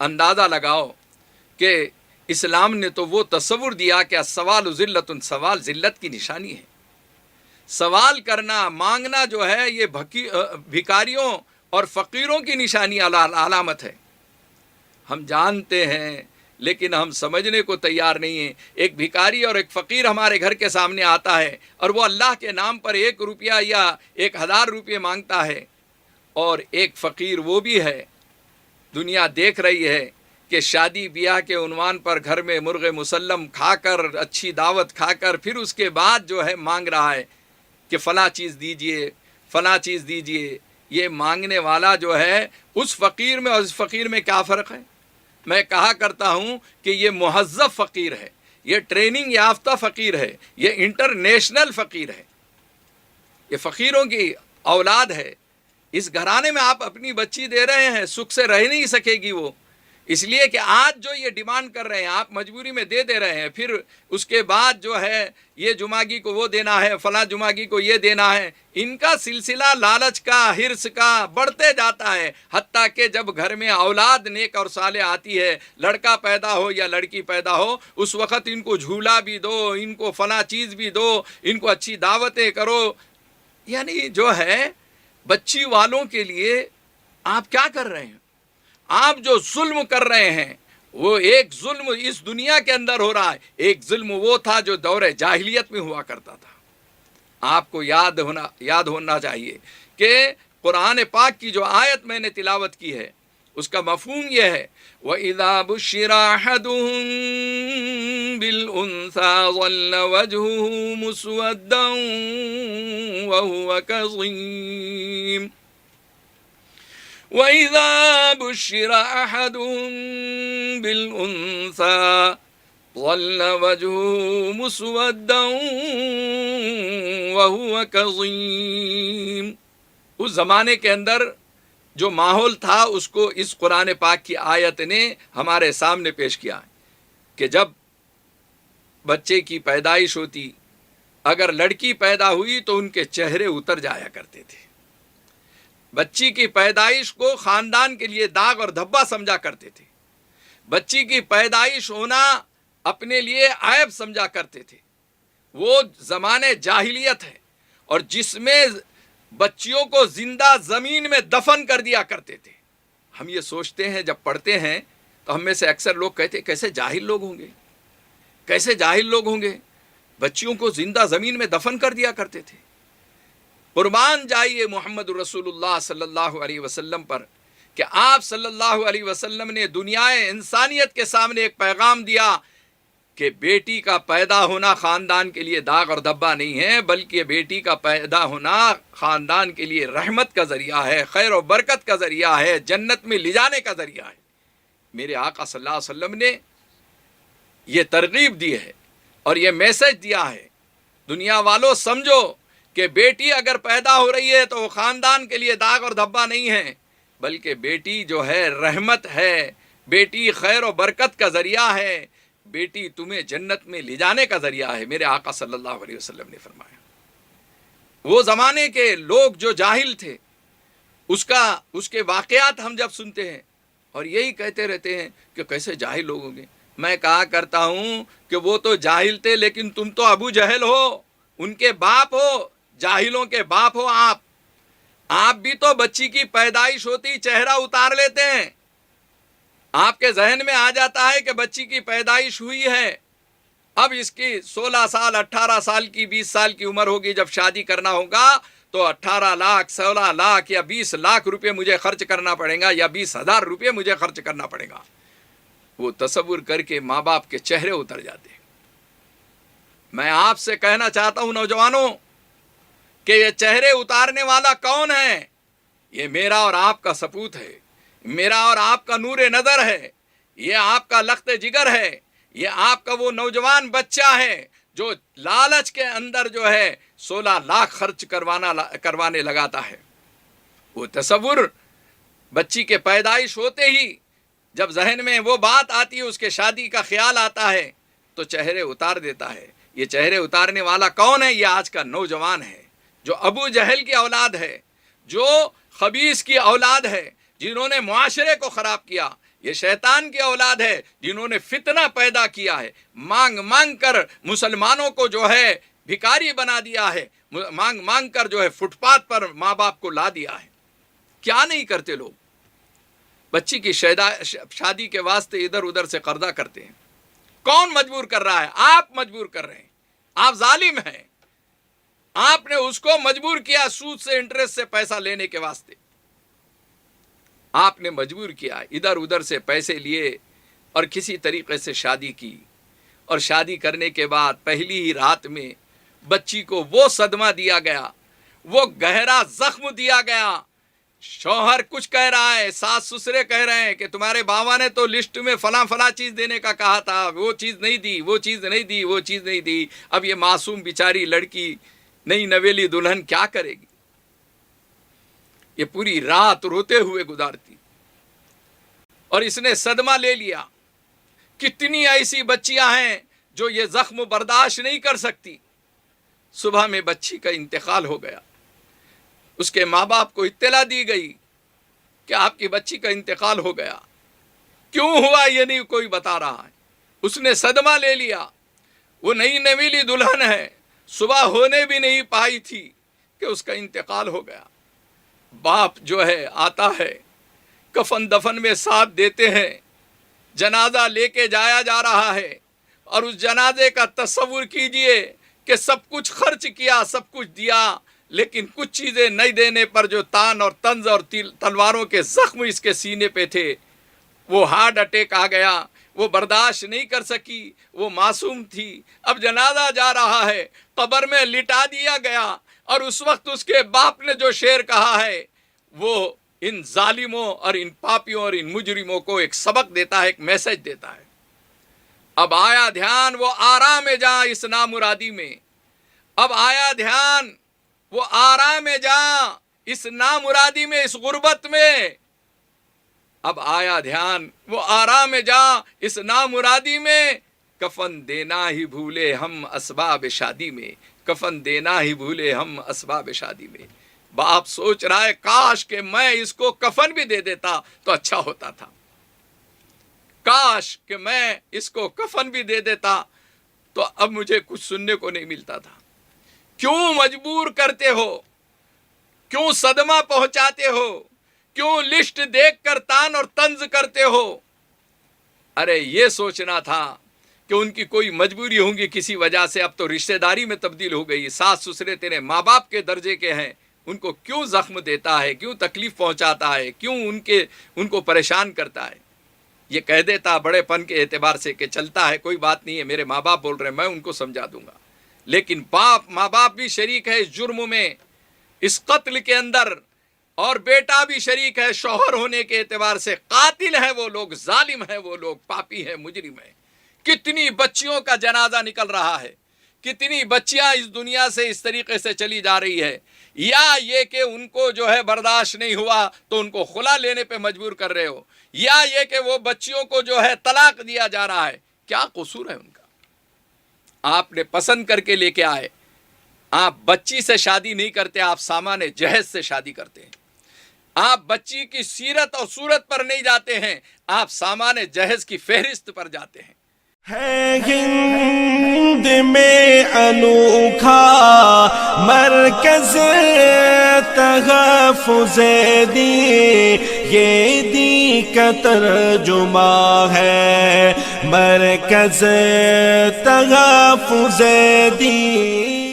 اندازہ لگاؤ کہ اسلام نے تو وہ تصور دیا کہ السوال ذلت، سوال ذلت کی نشانی ہے. سوال کرنا، مانگنا جو ہے یہ بھکاریوں اور فقیروں کی نشانی علامت ہے. ہم جانتے ہیں لیکن ہم سمجھنے کو تیار نہیں ہیں. ایک بھکاری اور ایک فقیر ہمارے گھر کے سامنے آتا ہے اور وہ اللہ کے نام پر 1 روپیہ یا 1000 روپے مانگتا ہے، اور ایک فقیر وہ بھی ہے، دنیا دیکھ رہی ہے کہ شادی بیاہ کے عنوان پر گھر میں مرغ مسلم کھا کر، اچھی دعوت کھا کر، پھر اس کے بعد جو ہے مانگ رہا ہے کہ فلاں چیز دیجئے، فلاں چیز دیجئے. یہ مانگنے والا جو ہے اس فقیر میں اور اس فقیر میں کیا فرق ہے؟ میں کہا کرتا ہوں کہ یہ مہذب فقیر ہے، یہ ٹریننگ یافتہ فقیر ہے، یہ انٹرنیشنل فقیر ہے، یہ فقیروں کی اولاد ہے. اس گھرانے میں آپ اپنی بچی دے رہے ہیں، سکھ سے رہ نہیں سکے گی وہ، اس لیے کہ آج جو یہ ڈیمانڈ کر رہے ہیں آپ مجبوری میں دے رہے ہیں، پھر اس کے بعد جو ہے یہ جمعگی کو وہ دینا ہے، فلاں جمعگی کو یہ دینا ہے. ان کا سلسلہ لالچ کا، حرص کا بڑھتے جاتا ہے، حتیٰ کہ جب گھر میں اولاد نیک اور صالح آتی ہے، لڑکا پیدا ہو یا لڑکی پیدا ہو، اس وقت ان کو جھولا بھی دو، ان کو فلاں چیز بھی دو، ان کو اچھی دعوتیں کرو. یعنی جو ہے بچی والوں کے لیے آپ کیا کر رہے ہیں؟ آپ جو ظلم کر رہے ہیں وہ ایک ظلم اس دنیا کے اندر ہو رہا ہے، ایک ظلم وہ تھا جو دور جاہلیت میں ہوا کرتا تھا. آپ کو یاد ہونا چاہیے کہ قرآن پاک کی جو آیت میں نے تلاوت کی ہے اس کا مفہوم یہ ہے، وَإِذَا بُشِّرَ أَحَدُهُم بِالْأُنثَىٰ ظَلَّ وَجْهُهُ مُسْوَدًّا وَهُوَ كَظِيمٌ. وَإِذَا بُشِّرَ أَحَدُهُم بِالْأُنثَىٰ ظَلَّ وَجْهُهُ مُسْوَدًّا وَهُوَ كَظِيمٌ. اس زمانے کے اندر جو ماحول تھا اس کو اس قرآن پاک کی آیت نے ہمارے سامنے پیش کیا کہ جب بچے کی پیدائش ہوتی، اگر لڑکی پیدا ہوئی تو ان کے چہرے اتر جایا کرتے تھے. بچی کی پیدائش کو خاندان کے لیے داغ اور دھبا سمجھا کرتے تھے. بچی کی پیدائش ہونا اپنے لیے عیب سمجھا کرتے تھے. وہ زمانے جاہلیت ہے، اور جس میں بچیوں کو زندہ زمین میں دفن کر دیا کرتے تھے. ہم یہ سوچتے ہیں، جب پڑھتے ہیں تو ہم میں سے اکثر لوگ کہتے کیسے جاہل لوگ ہوں گے، کیسے جاہل لوگ ہوں گے، بچیوں کو زندہ زمین میں دفن کر دیا کرتے تھے. قربان جائیے محمد رسول اللہ صلی اللہ علیہ وسلم پر کہ آپ صلی اللہ علیہ وسلم نے دنیا انسانیت کے سامنے ایک پیغام دیا کہ بیٹی کا پیدا ہونا خاندان کے لیے داغ اور دھبا نہیں ہے، بلکہ بیٹی کا پیدا ہونا خاندان کے لیے رحمت کا ذریعہ ہے، خیر و برکت کا ذریعہ ہے، جنت میں لے جانے کا ذریعہ ہے. میرے آقا صلی اللہ علیہ وسلم نے یہ ترغیب دی ہے اور یہ میسج دیا ہے، دنیا والوں سمجھو کہ بیٹی اگر پیدا ہو رہی ہے تو وہ خاندان کے لیے داغ اور دھبا نہیں ہے، بلکہ بیٹی جو ہے رحمت ہے، بیٹی خیر و برکت کا ذریعہ ہے، بیٹی تمہیں جنت میں لے جانے کا ذریعہ ہے. میرے آقا صلی اللہ علیہ وسلم نے فرمایا. وہ زمانے کے لوگ جو جاہل تھے اس کے واقعات ہم جب سنتے ہیں اور یہی کہتے رہتے ہیں کہ کیسے جاہل لوگ ہوں گے. میں کہا کرتا ہوں کہ وہ تو جاہل تھے، لیکن تم تو ابو جہل ہو، ان کے باپ ہو، جاہلوں کے باپ ہو. آپ بھی تو بچی کی پیدائش ہوتی چہرہ اتار لیتے ہیں. آپ کے ذہن میں آ جاتا ہے کہ بچی کی پیدائش ہوئی ہے، اب اس کی 16 سال 18 سال کی 20 سال کی عمر ہوگی، جب شادی کرنا ہوگا تو 18 لاکھ 16 لاکھ یا 20 لاکھ روپے مجھے خرچ کرنا پڑے گا، یا 20,000 روپے مجھے خرچ کرنا پڑے گا. وہ تصور کر کے ماں باپ کے چہرے اتر جاتے ہیں. میں آپ سے کہنا چاہتا ہوں نوجوانوں کہ یہ چہرے اتارنے والا کون ہے؟ یہ میرا اور آپ کا سپوت ہے، میرا اور آپ کا نور نظر ہے، یہ آپ کا لخت جگر ہے، یہ آپ کا وہ نوجوان بچہ ہے جو لالچ کے اندر جو ہے 16 لاکھ خرچ کروانے لگاتا ہے. وہ تصور بچی کے پیدائش ہوتے ہی جب ذہن میں وہ بات آتی ہے، اس کے شادی کا خیال آتا ہے تو چہرے اتار دیتا ہے. یہ چہرے اتارنے والا کون ہے؟ یہ آج کا نوجوان ہے جو ابو جہل کی اولاد ہے، جو خبیث کی اولاد ہے، جنہوں نے معاشرے کو خراب کیا. یہ شیطان کی اولاد ہے جنہوں نے فتنہ پیدا کیا ہے، مانگ مانگ کر مسلمانوں کو جو ہے بھکاری بنا دیا ہے، مانگ مانگ کر جو ہے فٹ پاتھ پر ماں باپ کو لا دیا ہے۔ کیا نہیں کرتے لوگ، بچی کی شادی کے واسطے ادھر ادھر سے قرضہ کرتے ہیں۔ کون مجبور کر رہا ہے؟ آپ مجبور کر رہے ہیں، آپ ظالم ہیں، آپ نے اس کو مجبور کیا سود سے انٹرسٹ سے پیسہ لینے کے واسطے، آپ نے مجبور کیا، ادھر ادھر سے پیسے لیے اور کسی طریقے سے شادی کی، اور شادی کرنے کے بعد پہلی ہی رات میں بچی کو وہ صدمہ دیا گیا، وہ گہرا زخم دیا گیا۔ شوہر کچھ کہہ رہا ہے، ساس سسرے کہہ رہے ہیں کہ تمہارے باوا نے تو لسٹ میں فلاں فلاں چیز دینے کا کہا تھا، وہ چیز نہیں دی، وہ چیز نہیں دی، وہ چیز نہیں دی۔ اب یہ معصوم بیچاری لڑکی، نئی نویلی دلہن کیا کرے گی؟ یہ پوری رات روتے ہوئے گزارتی، اور اس نے صدمہ لے لیا۔ کتنی ایسی بچیاں ہیں جو یہ زخم برداشت نہیں کر سکتی۔ صبح میں بچی کا انتقال ہو گیا، اس کے ماں باپ کو اطلاع دی گئی کہ آپ کی بچی کا انتقال ہو گیا۔ کیوں ہوا یہ نہیں کوئی بتا رہا ہے، اس نے صدمہ لے لیا۔ وہ نئی نویلی دلہن ہے، صبح ہونے بھی نہیں پائی تھی کہ اس کا انتقال ہو گیا۔ باپ جو ہے آتا ہے، کفن دفن میں ساتھ دیتے ہیں، جنازہ لے کے جایا جا رہا ہے، اور اس جنازے کا تصور کیجئے کہ سب کچھ خرچ کیا، سب کچھ دیا، لیکن کچھ چیزیں نہیں دینے پر جو تان اور طنز اور تلواروں کے زخم اس کے سینے پہ تھے، وہ ہارٹ اٹیک آ گیا، وہ برداشت نہیں کر سکی، وہ معصوم تھی۔ اب جنازہ جا رہا ہے، قبر میں لٹا دیا گیا، اور اس وقت اس کے باپ نے جو شعر کہا ہے وہ ان ظالموں اور ان پاپیوں اور ان مجرموں کو ایک سبق دیتا ہے، ایک میسج دیتا ہے۔ اب آیا دھیان وہ آرام میں جا اس نامرادی میں، اب آیا دھیان وہ آرام میں جا اس نامرادی میں، اس غربت میں، اب آیا دھیان وہ آرام میں جا اس نامرادی میں۔ کفن دینا ہی بھولے ہم اسباب شادی میں، کفن دینا ہی بھولے ہم اسباب شادی میں۔ باپ سوچ رہا ہے کاش کہ میں اس کو کفن بھی دے دیتا تو اچھا ہوتا تھا، کاش کہ میں اس کو کفن بھی دے دیتا تو اب مجھے کچھ سننے کو نہیں ملتا تھا۔ کیوں مجبور کرتے ہو؟ کیوں صدمہ پہنچاتے ہو؟ کیوں لسٹ دیکھ کر تان اور طنز کرتے ہو؟ ارے یہ سوچنا تھا کہ ان کی کوئی مجبوری ہوں گی کسی وجہ سے، اب تو رشتہ داری میں تبدیل ہو گئی، ساس سسرے تیرے ماں باپ کے درجے کے ہیں، ان کو کیوں زخم دیتا ہے، کیوں تکلیف پہنچاتا ہے، کیوں ان کو پریشان کرتا ہے؟ یہ کہہ دیتا بڑے پن کے اعتبار سے کہ چلتا ہے، کوئی بات نہیں ہے، میرے ماں باپ بول رہے ہیں، میں ان کو سمجھا دوں گا۔ لیکن ماں باپ بھی شریک ہے اس جرم میں، اس قتل کے اندر، اور بیٹا بھی شریک ہے شوہر ہونے کے اعتبار سے۔ قاتل ہیں وہ لوگ، ظالم ہیں وہ لوگ، پاپی ہیں، مجرم ہیں۔ کتنی بچیوں کا جنازہ نکل رہا ہے، کتنی بچیاں اس دنیا سے اس طریقے سے چلی جا رہی ہے، یا یہ کہ ان کو جو ہے برداشت نہیں ہوا تو ان کو خلا لینے پہ مجبور کر رہے ہو، یا یہ کہ وہ بچیوں کو جو ہے طلاق دیا جا رہا ہے۔ کیا قصور ہے ان کا؟ آپ نے پسند کر کے لے کے آئے، آپ بچی سے شادی نہیں کرتے، آپ سامان جہیز سے شادی کرتے ہیں۔ آپ بچی کی سیرت اور صورت پر نہیں جاتے ہیں، آپ سامان جہیز کی فہرست پر جاتے ہیں۔ ہے ہند میں انوکھا مرکز تحفظ دین، یہ دین کا ترجمہ ہے مرکز تحفظ دین۔